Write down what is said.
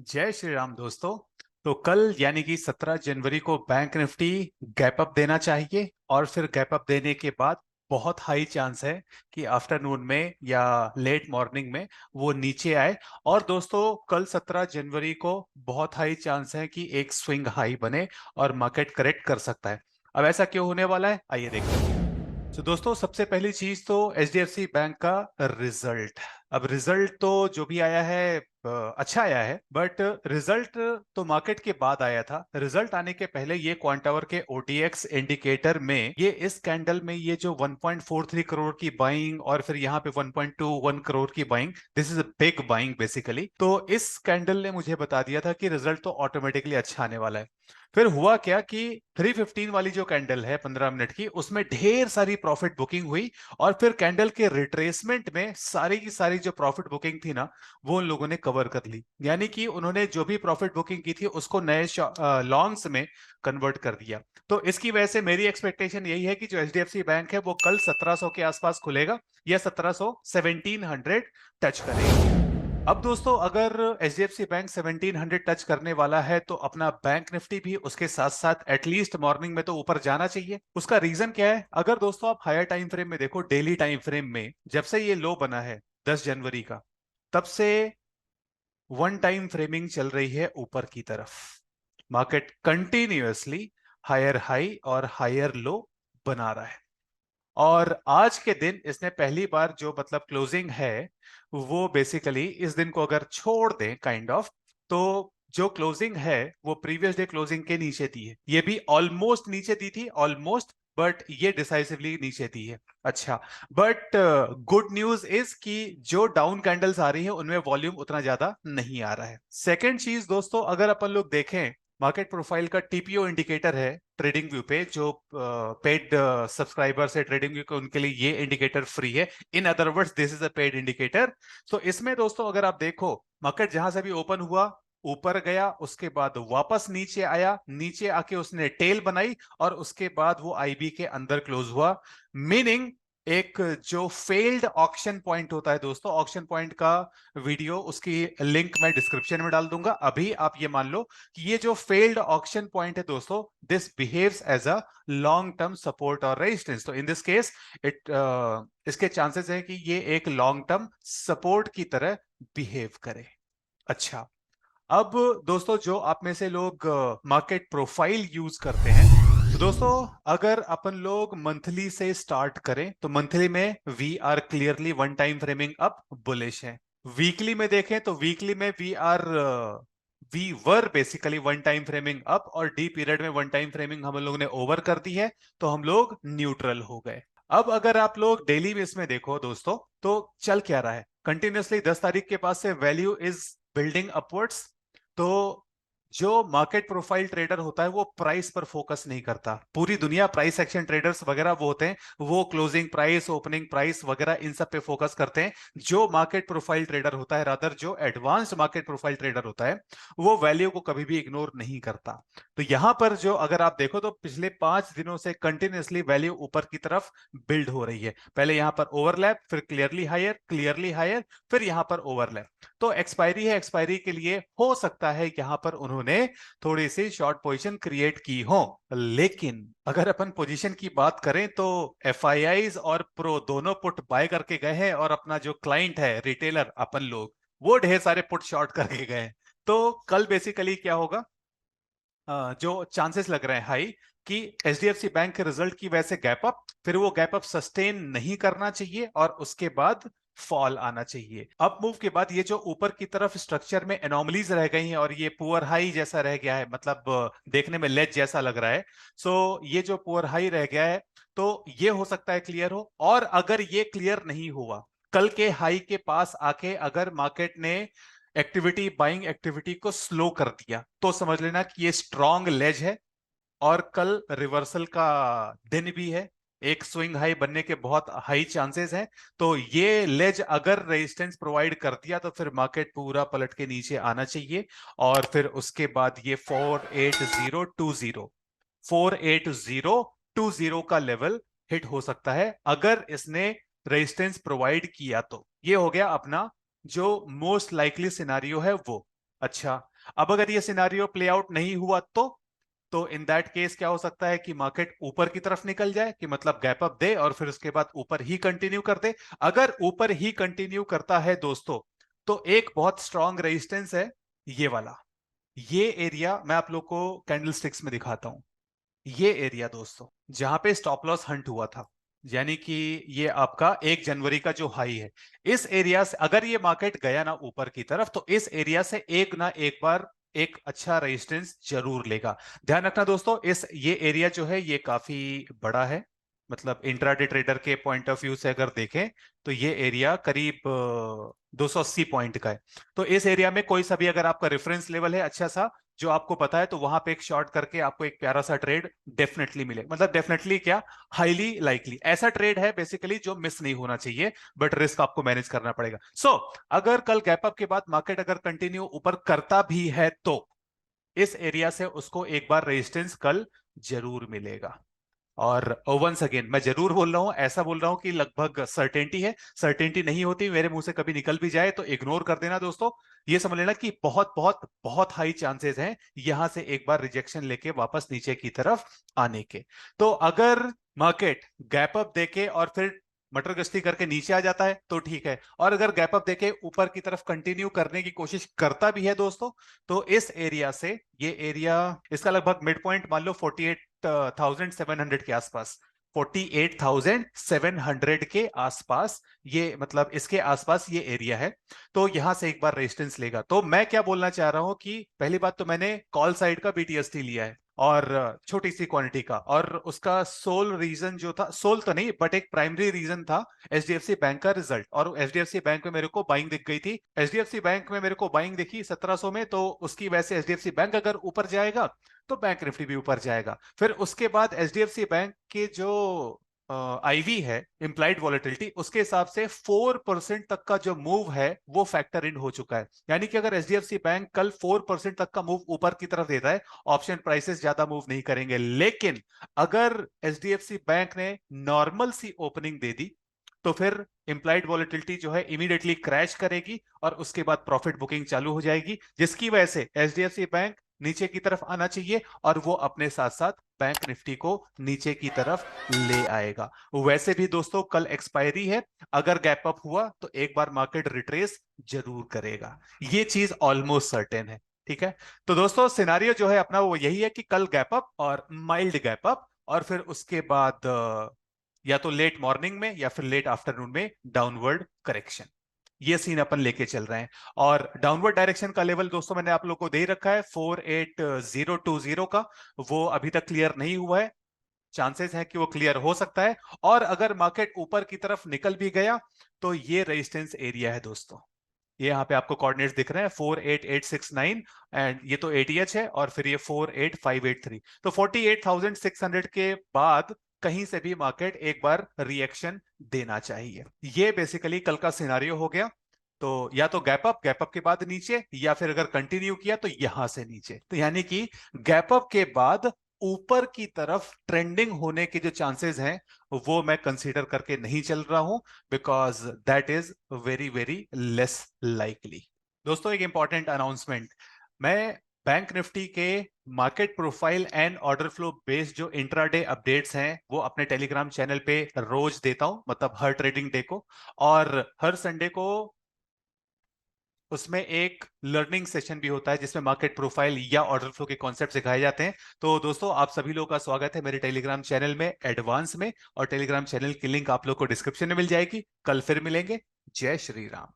जय श्री राम दोस्तों। तो कल यानी कि 17 जनवरी को बैंक निफ्टी गैप अप देना चाहिए और फिर गैप अप देने के बाद बहुत हाई चांस है कि आफ्टरनून में या लेट मॉर्निंग में वो नीचे आए। और दोस्तों कल 17 जनवरी को बहुत हाई चांस है कि एक स्विंग हाई बने और मार्केट करेक्ट कर सकता है। अब ऐसा क्यों होने वाला है, आइए देखते हैं। तो दोस्तों सबसे पहली चीज तो एचडीएफसी बैंक का रिजल्ट। अब रिजल्ट तो जो भी आया है अच्छा आया है, बट रिजल्ट तो मार्केट के बाद आया था। रिजल्ट आने के पहले ये क्वांटावर के ओटीएक्स इंडिकेटर में ये इस कैंडल में ये जो 1.43 करोड़ की बाइंग और फिर यहाँ पे 1.21 करोड़ की buying, this is a big buying basically. तो इस कैंडल ने मुझे बता दिया था कि रिजल्ट तो ऑटोमेटिकली अच्छा आने वाला है। फिर हुआ क्या कि 315 वाली जो कैंडल है 15 मिनट की, उसमें ढेर सारी प्रॉफिट बुकिंग हुई और फिर कैंडल के रिट्रेसमेंट में सारी की सारी जो प्रॉफिट बुकिंग थी ना, वो उन लोगों ने कवर कर ली। यानी कि उन्होंने जो भी प्रॉफिट बुकिंग की थी उसको नए लॉन्ग्स में कन्वर्ट कर दिया। तो इसकी वजह से मेरी एक्सपेक्टेशन यही है कि जो एचडीएफसी बैंक है वो कल 1700 के आसपास खुलेगा या 1700 1700 टच करेगा। अब दोस्तों अगर एचडीएफसी बैंक 1700 टच करने वाला है तो अपना बैंक निफ्टी भी उसके साथ साथ एटलीस्ट मॉर्निंग में तो ऊपर जाना चाहिए। उसका रीजन क्या है, अगर दोस्तों आप हायर टाइम फ्रेम में देखो, डेली टाइम फ्रेम में जब से ये लो बना है 10 जनवरी का, तब से वन टाइम फ्रेमिंग चल रही है ऊपर की तरफ। मार्केट कंटिन्यूअसली हायर हाई और हायर लो बना रहा है। और आज के दिन इसने पहली बार जो मतलब क्लोजिंग है, वो बेसिकली इस दिन को अगर छोड़ दें काइंड ऑफ, तो जो क्लोजिंग है वो प्रीवियस डे क्लोजिंग के नीचे दी है। ये भी ऑलमोस्ट नीचे दी थी, ऑलमोस्ट, बट ये डिसाइसिवली नीचे दी है। अच्छा, बट गुड न्यूज इज कि जो डाउन कैंडल्स आ रही है उनमें वॉल्यूम उतना ज्यादा नहीं आ रहा है। सेकेंड चीज दोस्तों, अगर अपन लोग देखें मार्केट प्रोफाइल का टीपीओ इंडिकेटर है ट्रेडिंग व्यू पे, जो पेड सब्सक्राइबर्स है ट्रेडिंग व्यू के, उनके लिए ये इंडिकेटर फ्री है। In other words this is a paid indicator. तो इसमें दोस्तों अगर आप देखो, मार्केट जहां से भी ओपन हुआ ऊपर गया, उसके बाद वापस नीचे आया, नीचे आके उसने टेल बनाई और उसके बाद वो आईबी के अंदर क्लोज हुआ। मीनिंग एक जो फेल्ड ऑक्शन पॉइंट होता है दोस्तों, ऑक्शन पॉइंट का वीडियो उसकी लिंक मैं डिस्क्रिप्शन में डाल दूंगा। अभी आप ये मान लो कि ये जो फेल्ड ऑक्शन पॉइंट है दोस्तों, this behaves as a long term support और रेजिस्टेंस। तो इन दिस केस इट इसके चांसेस है कि ये एक लॉन्ग टर्म सपोर्ट की तरह बिहेव करे। अच्छा, अब दोस्तों जो आप में से लोग मार्केट प्रोफाइल यूज करते हैं, तो दोस्तों अगर अपन लोग मंथली से स्टार्ट करें तो मंथली में we are clearly one time framing up bullish है। वीकली में देखें तो वीकली में we were basically one time framing up, और डी पीरियड में वन टाइम फ्रेमिंग हम लोग ने ओवर कर दी है, तो हम लोग न्यूट्रल हो गए। अब अगर आप लोग डेली बेस में देखो दोस्तों, तो चल क्या रहा है, कंटिन्यूअसली 10 तारीख के पास से वैल्यू इज बिल्डिंग अपवर्ड्स। तो जो मार्केट प्रोफाइल ट्रेडर होता है वो प्राइस पर फोकस नहीं करता। पूरी दुनिया प्राइस एक्शन ट्रेडर्स वगैरह वो होते हैं, वो क्लोजिंग प्राइस, ओपनिंग प्राइस वगैरह इन सब पे फोकस करते हैं। जो मार्केट प्रोफाइल ट्रेडर होता है, रादर जो एडवांस्ड मार्केट प्रोफाइल ट्रेडर होता है, वो वैल्यू को कभी भी इग्नोर नहीं करता। तो यहां पर जो अगर आप देखो तो पिछले 5 दिनों से कंटिन्यूअसली वैल्यू ऊपर की तरफ बिल्ड हो रही है। पहले यहां पर ओवरलैप, फिर क्लियरली हायर, फिर यहां पर ओवरलैप। तो एक्सपायरी है, एक्सपायरी के लिए हो सकता है यहां पर उन्होंने थोड़ी सी शॉर्ट पोजीशन क्रिएट की हो। लेकिन अगर अपन पोजीशन की बात करें तो एफआईआईज और प्रो दोनों पुट बाय करके गए हैं, और अपना जो क्लाइंट है रिटेलर अपन लोग, वो ढेर सारे पुट शॉर्ट करके गए हैं। तो कल बेसिकली क्या होगा, जो चांसेस लग रहे हैं हाई कि एचडीएफसी बैंक के रिजल्ट की वजह से गैप अप, फिर वो गैप अप सस्टेन नहीं करना चाहिए और उसके बाद फॉल आना चाहिए। अप मूव के बाद ये जो ऊपर की तरफ स्ट्रक्चर में एनोमलीज रह गई हैं और ये पुअर हाई जैसा रह गया है, मतलब देखने में लेज जैसा लग रहा है। सो ये जो पुअर हाई रह गया है, तो ये हो सकता है क्लियर हो। और अगर ये क्लियर नहीं हुआ, कल के हाई के पास आके अगर मार्केट ने एक्टिविटी, बाइंग एक्टिविटी को स्लो कर दिया, तो समझ लेना कि ये स्ट्रॉन्ग लेज है और कल रिवर्सल का दिन भी है। एक स्विंग हाई बनने के बहुत हाई चांसेस हैं। तो ये लेज अगर रेजिस्टेंस प्रोवाइड कर दिया तो फिर मार्केट पूरा पलट के नीचे आना चाहिए। और फिर उसके बाद ये 48020 का लेवल हिट हो सकता है अगर इसने रेजिस्टेंस प्रोवाइड किया। तो ये हो गया अपना जो मोस्ट लाइकली सिनारियो है वो। अच्छा, अब अगर ये सिनारियो प्ले आउट नहीं हुआ तो इन दैट केस क्या हो सकता है कि मार्केट ऊपर की तरफ निकल जाए, कि मतलब गैप अप दे और फिर उसके बाद ऊपर ही कंटिन्यू कर दे। अगर ऊपर ही कंटिन्यू करता है दोस्तों, तो एक बहुत स्ट्रांग रेजिस्टेंस है ये वाला। ये एरिया मैं आप लोग को कैंडल स्टिक्स में दिखाता हूं। ये एरिया दोस्तों जहां पे स्टॉप लॉस हंट हुआ था, यानी कि ये आपका 1 जनवरी का जो हाई है, इस एरिया से अगर ये मार्केट गया ना ऊपर की तरफ, तो इस एरिया से एक ना एक बार एक अच्छा रेजिस्टेंस जरूर लेगा। ध्यान रखना दोस्तों, इस ये एरिया जो है ये काफी बड़ा है, मतलब इंट्राडे ट्रेडर के पॉइंट ऑफ व्यू से अगर देखें तो ये एरिया करीब 280 पॉइंट का है। तो इस एरिया में कोई सा भी अगर आपका रेफरेंस लेवल है अच्छा सा जो आपको पता है, तो वहां पे एक शॉर्ट करके आपको एक प्यारा सा ट्रेड डेफिनेटली मिले, मतलब डेफिनेटली क्या, हाईली लाइकली ऐसा ट्रेड है बेसिकली जो मिस नहीं होना चाहिए, बट रिस्क आपको मैनेज करना पड़ेगा। सो अगर कल गैप अप के बाद मार्केट अगर कंटिन्यू ऊपर करता भी है तो इस एरिया से उसको एक बार रेजिस्टेंस कल जरूर मिलेगा। और वंस अगेन मैं जरूर बोल रहा हूं, ऐसा बोल रहा हूं कि लगभग सर्टेनिटी है, सर्टेनिटी नहीं होती, मेरे मुंह से कभी निकल भी जाए तो इग्नोर कर देना दोस्तों। ये समझ लेना कि बहुत बहुत बहुत हाई चांसेस हैं यहां से एक बार रिजेक्शन लेके वापस नीचे की तरफ आने के। तो अगर मार्केट गैप अप देके और फिर मटर गश्ती करके नीचे आ जाता है तो ठीक है, और अगर गैप अप देके ऊपर की तरफ कंटिन्यू करने की कोशिश करता भी है दोस्तों, तो इस एरिया से ये एरिया, इसका लगभग मिड पॉइंट मान लो 48,700 के आसपास, 48,700 के आसपास, ये मतलब इसके आसपास ये एरिया है। तो यहां से एक बार रेजिस्टेंस लेगा। तो मैं क्या बोलना चाह रहा हूं कि पहली बात तो मैंने कॉल साइड का बीटीएसटी लिया है, और छोटी सी क्वांटिटी का, और उसका सोल रीजन जो था, सोल तो नहीं बट एक प्राइमरी रीजन था एचडीएफसी बैंक का रिजल्ट। और एचडीएफसी बैंक में मेरे को बाइंग दिख गई थी, एचडीएफसी बैंक में मेरे को बाइंग दिखी 1700 में, तो उसकी वजह से एचडीएफसी बैंक अगर ऊपर जाएगा तो बैंक निफ्टी भी ऊपर जाएगा। फिर उसके बाद एचडीएफसी बैंक के जो आईवी है, इम्प्लाइड वॉलेटिलिटी, उसके हिसाब से 4% तक का जो मूव है वो फैक्टर इन हो चुका है। यानी कि अगर एचडीएफसी बैंक कल 4% तक का मूव ऊपर की तरफ देता है, ऑप्शन प्राइसेस ज्यादा मूव नहीं करेंगे। लेकिन अगर एचडीएफसी बैंक ने नॉर्मल सी ओपनिंग दे दी तो फिर इंप्लाइड वॉलेटिलिटी जो है इमीडिएटली क्रैश करेगी और उसके बाद प्रॉफिट बुकिंग चालू हो जाएगी, जिसकी वजह से एचडीएफसी बैंक नीचे की तरफ आना चाहिए और वो अपने साथ साथ बैंक निफ्टी को नीचे की तरफ ले आएगा। वैसे भी दोस्तों कल एक्सपायरी है, अगर गैप अप हुआ तो एक बार मार्केट रिट्रेस जरूर करेगा, ये चीज ऑलमोस्ट सर्टेन है। ठीक है, तो दोस्तों सिनारियो जो है अपना वो यही है कि कल गैप अप और माइल्ड गैप अप, और फिर उसके बाद या तो लेट मॉर्निंग में या फिर लेट आफ्टरनून में डाउनवर्ड करेक्शन, ये सीन अपन लेके चल रहे हैं। और डाउनवर्ड डायरेक्शन का लेवल दोस्तों मैंने आप लोग को दे रखा है 48020 का, वो अभी तक क्लियर नहीं हुआ है, चांसेस है कि वो क्लियर हो सकता है। और अगर मार्केट ऊपर की तरफ निकल भी गया तो ये रेजिस्टेंस एरिया है दोस्तों, ये यहाँ पे आपको कोऑर्डिनेट्स दिख रहे हैं 48869, एंड ये तो एटीएच है, और फिर ये 48583। तो 48,600 के बाद कहीं से भी मार्केट एक बार रिएक्शन देना चाहिए। ये बेसिकली कल का सिनारियो हो गया। तो या तो गैप अप के बाद नीचे, या फिर अगर कंटिन्यू किया तो यहां से नीचे। तो यानी कि गैप अप के बाद ऊपर की तरफ ट्रेंडिंग होने के जो चांसेस हैं वो मैं कंसीडर करके नहीं चल रहा हूं, because that is very very less likely. दोस्तों एक इंपॉर्टेंट अनाउंसमेंट, मैं बैंक निफ्टी के market profile and order flow based जो इंट्राडे अपडेट्स हैं वो अपने टेलीग्राम चैनल पे रोज देता हूं, मतलब हर ट्रेडिंग डे को, और हर संडे को उसमें एक लर्निंग सेशन भी होता है जिसमें मार्केट प्रोफाइल या ऑर्डर फ्लो के कॉन्सेप्ट सिखाए जाते हैं। तो दोस्तों आप सभी लोगों का स्वागत है मेरे टेलीग्राम चैनल में एडवांस में, और टेलीग्राम चैनल की लिंक आप लोग को डिस्क्रिप्शन में मिल जाएगी। कल फिर मिलेंगे। जय श्री राम।